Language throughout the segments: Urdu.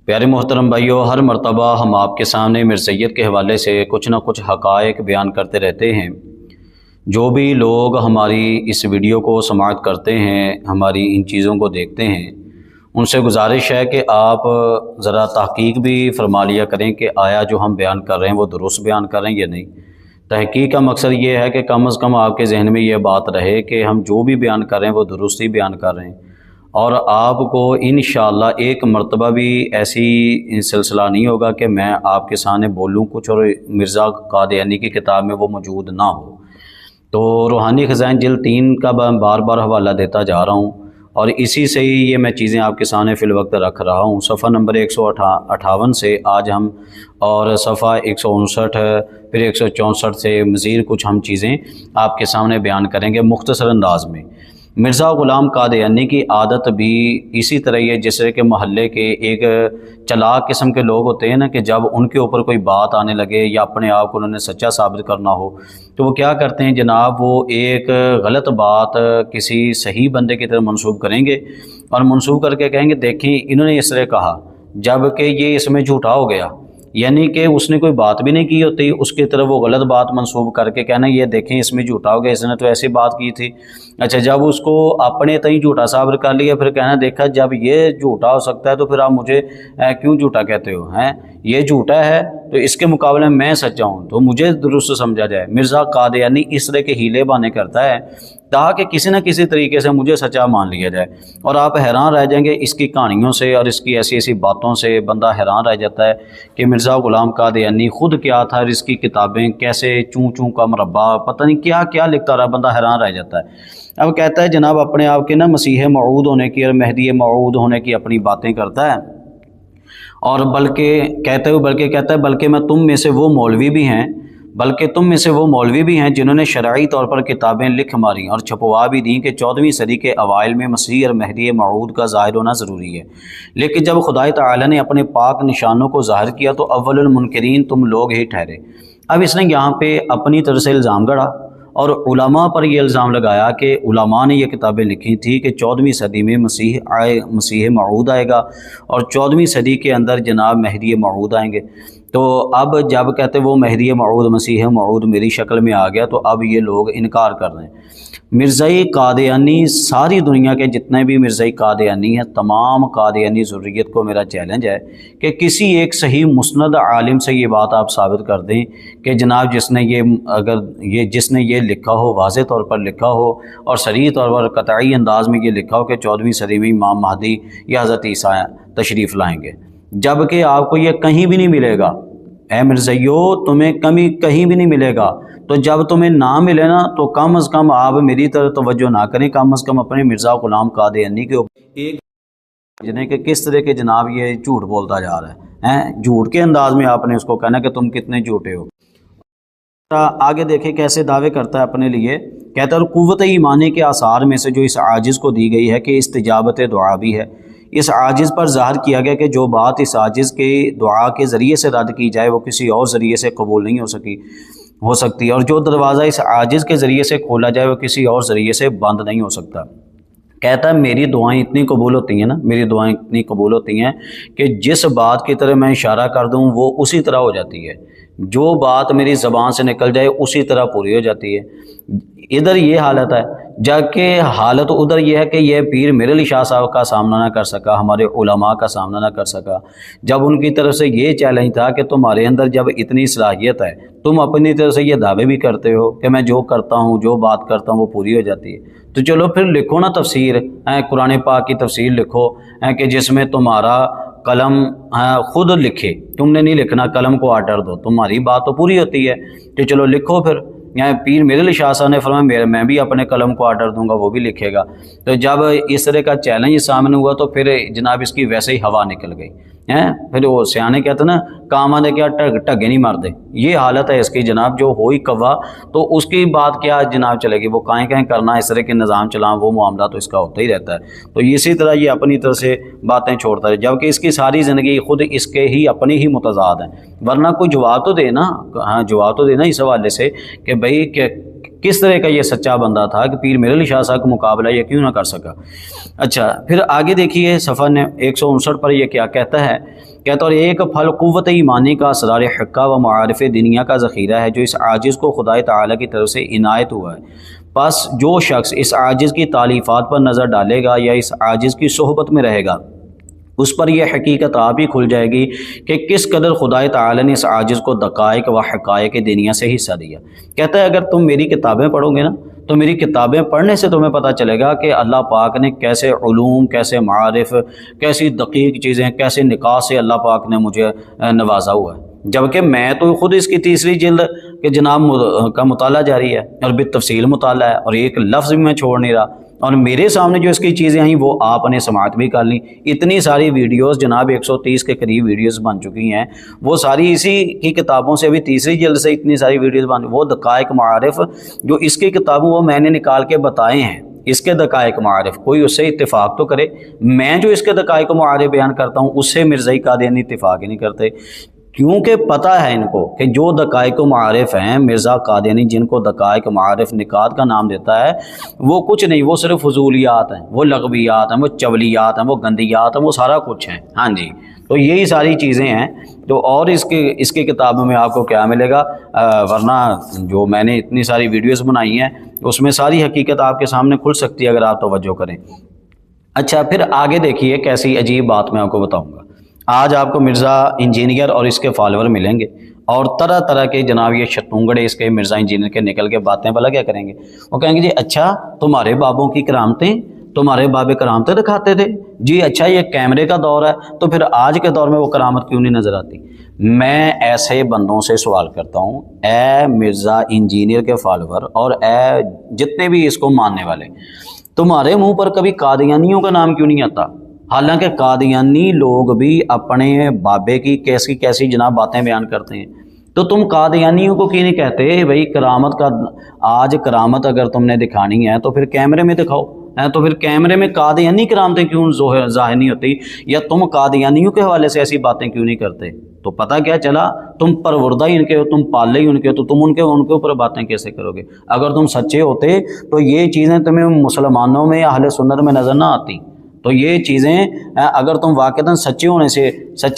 پیارے محترم بھائیوں، ہر مرتبہ ہم آپ کے سامنے مرزیت کے حوالے سے کچھ نہ کچھ حقائق بیان کرتے رہتے ہیں۔ جو بھی لوگ ہماری اس ویڈیو کو سماعت کرتے ہیں، ہماری ان چیزوں کو دیکھتے ہیں، ان سے گزارش ہے کہ آپ ذرا تحقیق بھی فرما لیا کریں کہ آیا جو ہم بیان کر رہے ہیں وہ درست بیان کر رہے ہیں یا نہیں۔ تحقیق کا مقصد یہ ہے کہ کم از کم آپ کے ذہن میں یہ بات رہے کہ ہم جو بھی بیان کر رہے ہیں وہ درست ہی بیان کر رہے ہیں، اور آپ کو انشاءاللہ ایک مرتبہ بھی ایسی سلسلہ نہیں ہوگا کہ میں آپ کے سامنے بولوں کچھ اور مرزا قادیانی کی کتاب میں وہ موجود نہ ہو۔ تو روحانی خزائن جلد 3 کا بار بار حوالہ دیتا جا رہا ہوں، اور اسی سے ہی یہ میں چیزیں آپ کے سامنے فی الوقت رکھ رہا ہوں۔ صفحہ نمبر 158 سے آج ہم، اور صفحہ 159 پھر 164 سے مزید کچھ ہم چیزیں آپ کے سامنے بیان کریں گے مختصر انداز میں۔ مرزا غلام قادیانی کی عادت بھی اسی طرح ہے جیسے کہ محلے کے ایک چلاک قسم کے لوگ ہوتے ہیں نا، کہ جب ان کے اوپر کوئی بات آنے لگے یا اپنے آپ کو انہوں نے سچا ثابت کرنا ہو تو وہ کیا کرتے ہیں جناب، وہ ایک غلط بات کسی صحیح بندے کی طرف منسوب کریں گے اور منسوب کر کے کہیں گے دیکھیں انہوں نے اس طرح کہا، جب کہ یہ اس میں جھوٹا ہو گیا، یعنی کہ اس نے کوئی بات بھی نہیں کی ہوتی، اس کی طرف وہ غلط بات منسوب کر کے کہنا یہ دیکھیں اس میں جھوٹا ہو گیا، اس نے تو ایسی بات کی تھی۔ اچھا، جب اس کو اپنے تئیں جھوٹا ثابت کر لیا پھر کہنا دیکھا جب یہ جھوٹا ہو سکتا ہے تو پھر آپ مجھے کیوں جھوٹا کہتے ہو ہیں، یہ جھوٹا ہے تو اس کے مقابلے میں سچا ہوں تو مجھے درست سمجھا جائے۔ مرزا قادیانی اس طرح کے ہیلے بہانے کرتا ہے تاکہ کسی نہ کسی طریقے سے مجھے سچا مان لیا جائے، اور آپ حیران رہ جائیں گے اس کی کہانیوں سے اور اس کی ایسی ایسی باتوں سے بندہ حیران رہ جاتا ہے کہ مرزا غلام قادیانی خود کیا تھا اور اس کی کتابیں کیسے چوں چوں کا مربع پتہ نہیں کیا کیا لکھتا رہا، بندہ حیران رہ جاتا ہے۔ اب کہتا ہے جناب اپنے آپ کے نا مسیح موعود ہونے کی اور مہدی موعود ہونے کی اپنی باتیں کرتا ہے، اور بلکہ کہتا ہے بلکہ تم میں سے وہ مولوی بھی ہیں جنہوں نے شرعی طور پر کتابیں لکھ ماری اور چھپوا بھی دیں کہ 14ویں صدی کے اوائل میں مسیح اور مہدی موعود کا ظاہر ہونا ضروری ہے، لیکن جب خدائے تعالی نے اپنے پاک نشانوں کو ظاہر کیا تو اول المنکرین تم لوگ ہی ٹھہرے۔ اب اس نے یہاں پہ اپنی طرف سے الزام گڑھا اور علماء پر یہ الزام لگایا کہ علماء نے یہ کتابیں لکھی تھی کہ 14ویں صدی میں مسیح موعود آئے گا اور 14ویں صدی کے اندر جناب مہدی موعود آئیں گے۔ تو اب جب کہتے وہ مہدی موعود مسیح موعود میری شکل میں آ گیا تو اب یہ لوگ انکار کر رہے ہیں۔ مرزائی قادیانی، ساری دنیا کے جتنے بھی مرزائی قادیانی ہیں، تمام قادیانی ذریت کو میرا چیلنج ہے کہ کسی ایک صحیح مسند عالم سے یہ بات آپ ثابت کر دیں کہ جناب جس نے یہ لکھا ہو، واضح طور پر لکھا ہو اور صریح طور پر قطعی انداز میں یہ لکھا ہو کہ 14ویں صدی میں امام مہدی یا حضرت عیسیٰ تشریف لائیں گے، جبکہ آپ کو یہ کہیں بھی نہیں ملے گا۔ اے مرزائیو، تمہیں کہیں بھی نہیں ملے گا، تو جب تمہیں نہ ملے نا تو کم از کم آپ میری طرف توجہ نہ کریں، کم از کم اپنے مرزا غلام قادیانی کے اوپر ایک جنہیں کہ کس طرح کے جناب یہ جھوٹ بولتا جا رہا ہے، جھوٹ کے انداز میں آپ نے اس کو کہنا کہ تم کتنے جھوٹے ہو۔ آگے دیکھیں کیسے دعوے کرتا ہے اپنے لیے، کہتا ہے اور قوت ایمانی کے آثار میں سے جو اس عاجز کو دی گئی ہے کہ استجابت دعا بھی ہے، اس عاجز پر ظاہر کیا گیا کہ جو بات اس عاجز کے دعا کے ذریعے سے رد کی جائے وہ کسی اور ذریعے سے قبول نہیں ہو سکتی، اور جو دروازہ اس عاجز کے ذریعے سے کھولا جائے وہ کسی اور ذریعے سے بند نہیں ہو سکتا۔ کہتا ہے میری دعائیں اتنی قبول ہوتی ہیں کہ جس بات کی طرح میں اشارہ کر دوں وہ اسی طرح ہو جاتی ہے، جو بات میری زبان سے نکل جائے اسی طرح پوری ہو جاتی ہے۔ ادھر یہ حالت ہے، جبکہ حالت ادھر یہ ہے کہ یہ پیر میرے علی شاہ صاحب کا سامنا نہ کر سکا، ہمارے علماء کا سامنا نہ کر سکا، جب ان کی طرف سے یہ چیلنج تھا کہ تمہارے اندر جب اتنی صلاحیت ہے، تم اپنی طرف سے یہ دعوے بھی کرتے ہو کہ میں جو کرتا ہوں جو بات کرتا ہوں وہ پوری ہو جاتی ہے، تو چلو پھر لکھو نا تفسیر، قرآن پاک کی تفسیر لکھو کہ جس میں تمہارا قلم خود لکھے، تم نے نہیں لکھنا، قلم کو آرڈر دو، تمہاری بات تو پوری ہوتی ہے، تو چلو لکھو پھر۔ پیر میرے علی شاہ صاحب نے فرمایا میں بھی اپنے قلم کو آرڈر دوں گا، وہ بھی لکھے گا۔ تو جب اس طرح کا چیلنج سامنے ہوا تو پھر جناب اس کی ویسے ہی ہوا نکل گئی، پھر وہ سیانے کہتے نا کام آدھے کیا ٹگے نہیں مار دے، یہ حالت ہے اس کی جناب، جو ہوئی کوا تو اس کی بات کیا جناب چلے گی، وہ کہیں کرنا اس طرح کے نظام چلاؤں، وہ معاملہ تو اس کا ہوتا ہی رہتا ہے۔ تو اسی طرح یہ اپنی طرف سے باتیں چھوڑتا ہے، جبکہ اس کی ساری زندگی خود اس کے ہی اپنی ہی متضاد ہیں، ورنہ کوئی جواب تو دے نا، جواب تو دینا اس حوالے سے کہ بھئی کہ کس طرح کا یہ سچا بندہ تھا کہ پیر میرعلی شاہ صاحب کا مقابلہ یہ کیوں نہ کر سکا۔ اچھا پھر آگے دیکھیے صفحہ 159 پر یہ کیا کہتا ہے، کہتا اور ایک پھل قوت ایمانی کا اسرار حقہ و معارف دنیا کا ذخیرہ ہے جو اس عاجز کو خدائے تعالیٰ کی طرف سے عنایت ہوا ہے۔ پس جو شخص اس عاجز کی تالیفات پر نظر ڈالے گا یا اس عاجز کی صحبت میں رہے گا، اس پر یہ حقیقت آپ ہی کھل جائے گی کہ کس قدر خدائے تعالیٰ نے اس عاجز کو دقائق و حقائق دنیا سے حصہ دیا۔ کہتا ہے اگر تم میری کتابیں پڑھو گے نا تو میری کتابیں پڑھنے سے تمہیں پتہ چلے گا کہ اللہ پاک نے کیسے علوم، کیسے معارف، کیسی دقیق چیزیں، کیسے نکات سے اللہ پاک نے مجھے نوازا ہوا ہے، جبکہ میں تو خود اس کی تیسری جلد کے جناب کا مطالعہ جاری ہے اور بالتفصیل مطالعہ ہے، اور ایک لفظ بھی میں چھوڑ نہیں رہا، اور میرے سامنے جو اس کی چیزیں آئیں وہ آپ نے سماعت بھی کر لیں۔ اتنی ساری ویڈیوز جناب 130 کے قریب ویڈیوز بن چکی ہیں، وہ ساری اسی کی کتابوں سے، ابھی تیسری جلد سے اتنی ساری ویڈیوز بن، وہ دقائق معارف جو اس کی کتابوں وہ میں نے نکال کے بتائے ہیں، اس کے دقائق معارف کوئی اس سے اتفاق تو کرے۔ میں جو اس کے دقائق معارف بیان کرتا ہوں اس سے مرزائی قادیانی اتفاق ہی نہیں کرتے، کیونکہ پتہ ہے ان کو کہ جو دقائق و معارف ہیں مرزا قادیانی جن کو دقائق معارف نکات کا نام دیتا ہے، وہ کچھ نہیں، وہ صرف فضولیات ہیں، وہ لغویات ہیں، وہ چولیات ہیں، وہ گندیات ہیں، وہ سارا کچھ ہیں۔ ہاں جی، تو یہی ساری چیزیں ہیں۔ تو اور اس کی کتابوں میں آپ کو کیا ملے گا، ورنہ جو میں نے اتنی ساری ویڈیوز بنائی ہیں اس میں ساری حقیقت آپ کے سامنے کھل سکتی ہے اگر آپ توجہ کریں۔ اچھا پھر آگے دیکھیے کیسی عجیب بات میں آپ کو بتاؤں گا۔ آج آپ کو مرزا انجینئر اور اس کے فالوور ملیں گے، اور طرح طرح کے جناب یہ شتونگڑے اس کے مرزا انجینئر کے نکل کے باتیں بھلا کیا کریں گے، وہ کہیں گے جی اچھا تمہارے بابوں کی کرامتیں، تمہارے باب کرامتیں دکھاتے تھے جی، اچھا یہ کیمرے کا دور ہے تو پھر آج کے دور میں وہ کرامت کیوں نہیں نظر آتی؟ میں ایسے بندوں سے سوال کرتا ہوں، اے مرزا انجینئر کے فالوور اور اے جتنے بھی اس کو ماننے والے، تمہارے منہ پر کبھی قادیانیوں کا نام کیوں نہیں آتا؟ حالانکہ قادیانی لوگ بھی اپنے بابے کی کیسی کیسی جناب باتیں بیان کرتے ہیں، تو تم قادیانیوں کو کیوں نہیں کہتے بھائی کرامت کا؟ آج کرامت اگر تم نے دکھانی ہے تو پھر کیمرے میں دکھاؤ، تو پھر کیمرے میں قادیانی کرامتیں کیوں ظاہر نہیں ہوتی، یا تم قادیانیوں کے حوالے سے ایسی باتیں کیوں نہیں کرتے؟ تو پتہ کیا چلا، تم پروردہ ہی ان کے ہو، تم پالے ہی ان کے ہو، تو تم ان کے اوپر باتیں کیسے کرو گے؟ اگر تم سچے ہوتے تو یہ چیزیں تمہیں مسلمانوں میں یا اہل سنت میں نظر نہ آتی۔ تو یہ چیزیں اگر تم واقعتاً سچے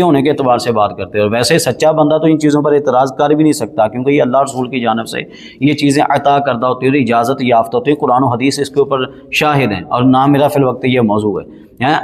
ہونے کے اعتبار سے بات کرتے ہو، ویسے سچا بندہ تو ان چیزوں پر اعتراض کر بھی نہیں سکتا، کیونکہ یہ اللہ رسول کی جانب سے یہ چیزیں عطا کردہ ہوتی ہیں، اجازت یافتہ ہوتی ہیں، قرآن و حدیث اس کے اوپر شاہد ہیں، اور نہ میرا فی الوقت یہ موضوع ہے۔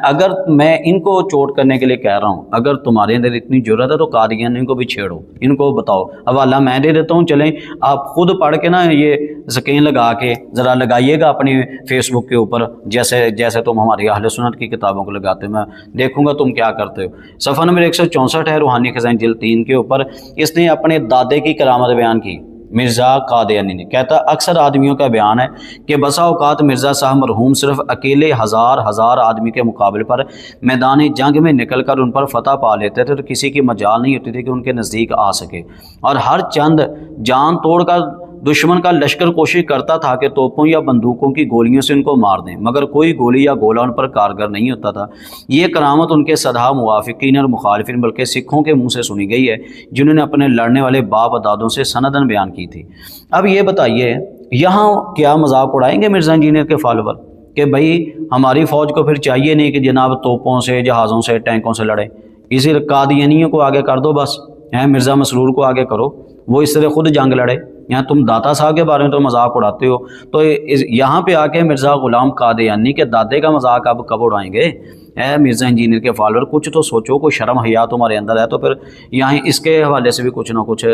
اگر میں ان کو چوٹ کرنے کے لیے کہہ رہا ہوں، اگر تمہارے اندر اتنی جرأت ہے تو قادیانی کو بھی چھیڑو، ان کو بتاؤ، حوالہ میں دے دیتا ہوں، چلیں آپ خود پڑھ کے نا یہ سکین لگا کے ذرا لگائیے گا اپنی فیس بک کے اوپر، جیسے تم ہماری اہل سنت کی کتابوں کو لگاتے ہو، میں دیکھوں گا تم کیا کرتے ہو۔ صفحہ نمبر 164 ہے روحانی خزائن جلد 3 کے اوپر، اس نے اپنے دادے کی کرامت بیان کی مرزا قادیانی نے۔ کہتا اکثر آدمیوں کا بیان ہے کہ بسا اوقات مرزا صاحب مرحوم صرف اکیلے ہزار آدمی کے مقابلے پر میدان جنگ میں نکل کر ان پر فتح پا لیتے تھے، تو کسی کی مجال نہیں ہوتی تھی کہ ان کے نزدیک آ سکے، اور ہر چند جان توڑ کر دشمن کا لشکر کوشش کرتا تھا کہ توپوں یا بندوقوں کی گولیوں سے ان کو مار دیں، مگر کوئی گولی یا گولہ ان پر کارگر نہیں ہوتا تھا۔ یہ کرامت ان کے سدھا موافقین اور مخالفین بلکہ سکھوں کے منہ سے سنی گئی ہے، جنہوں نے اپنے لڑنے والے باپ دادوں سے سندن بیان کی تھی۔ اب یہ بتائیے یہاں کیا مذاق اڑائیں گے مرزا انجینئر کے فالوور کہ بھائی ہماری فوج کو پھر چاہیے نہیں کہ جناب توپوں سے، جہازوں سے، ٹینکوں سے لڑے، اسی قادیانیوں کو آگے کر دو، بس مرزا مسرور کو آگے کرو، وہ اس طرح خود جنگ لڑے۔ یہاں تم داتا صاحب کے بارے میں تو مذاق اڑاتے ہو، تو یہاں پہ آ کے مرزا غلام قادیانی کے دادے کا مذاق اب کب اڑائیں گے؟ اے مرزا انجینئر کے فالوور کچھ تو سوچو، کوئی شرم حیا تمہارے اندر ہے تو پھر یہاں اس کے حوالے سے بھی کچھ نہ کچھ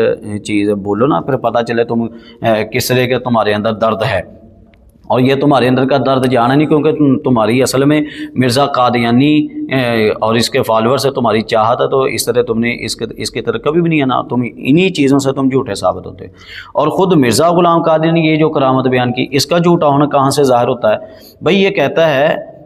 چیز بولو نا، پھر پتہ چلے تم کس طرح کے تمہارے اندر درد ہے۔ اور یہ تمہارے اندر کا درد جانا نہیں، کیونکہ تمہاری اصل میں مرزا قادیانی اور اس کے فالوور سے تمہاری چاہت ہے، تو اس طرح تم نے اس کی طرف کبھی بھی نہیں آنا، تم انہی چیزوں سے تم جھوٹے ثابت ہوتے۔ اور خود مرزا غلام قادیانی یہ جو کرامت بیان کی، اس کا جھوٹا ہونا کہاں سے ظاہر ہوتا ہے؟ بھائی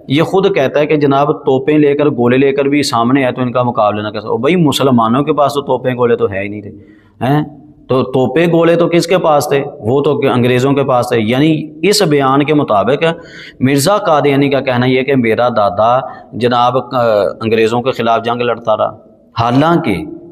یہ خود کہتا ہے کہ جناب توپیں لے کر گولے لے کر بھی سامنے ہے تو ان کا مقابلہ نہ کر سکو۔ بھائی مسلمانوں کے پاس تو توپیں گولے تو ہے ہی نہیں تھے، تو توپے گولے تو کس کے پاس تھے؟ وہ تو انگریزوں کے پاس تھے۔ یعنی اس بیان کے مطابق مرزا قادیانی کا کہنا یہ کہ میرا دادا جناب انگریزوں کے خلاف جنگ لڑتا رہا، حالانکہ